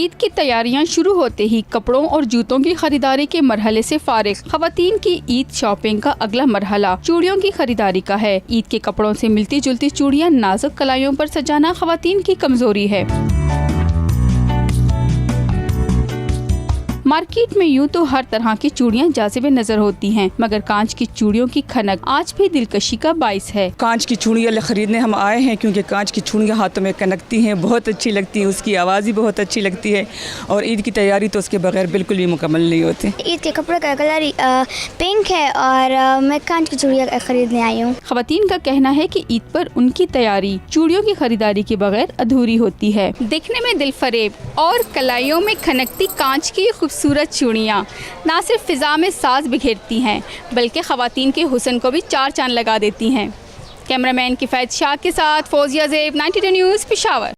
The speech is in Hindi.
ईद की तैयारियां शुरू होते ही कपड़ों और जूतों की खरीदारी के मरहले से फारिग खवातीन की ईद शॉपिंग का अगला मरहला चूड़ियों की खरीदारी का है। ईद के कपड़ों से मिलती जुलती चूड़ियां नाजुक कलाइयों पर सजाना खवातीन की कमजोरी है। मार्केट में यूँ तो हर तरह की चूड़ियाँ जाज़िबे नजर होती हैं, मगर कांच की चूड़ियों की खनक आज भी दिलकशी का बाइस है। कांच की चूड़ियाँ खरीदने हम आए हैं क्योंकि कांच की चूड़ियाँ हाथों में कनकती हैं, बहुत अच्छी लगती हैं, उसकी आवाज़ भी बहुत अच्छी लगती है और ईद की तैयारी तो उसके बगैर बिल्कुल भी मुकम्मल नहीं होती। ईद के कपड़ों का कलर पिंक है और मैं कांच की चूड़ियाँ खरीदने आई हूँ। खवातीन का कहना है कि ईद पर उनकी तैयारी चूड़ियों की खरीदारी के बगैर अधूरी होती है। दिखने में दिलफरेब और कलाइयों में खनकती कांच की खूबसूरत चूड़ियाँ न सिर्फ फिजा में साज बिखेरती हैं, बल्कि खवातीन के हुस्न को भी चार चांद लगा देती हैं। कैमरामैन किफ़ायत शाह के साथ फौजिया ज़ेब, 92 न्यूज़, पेशावर।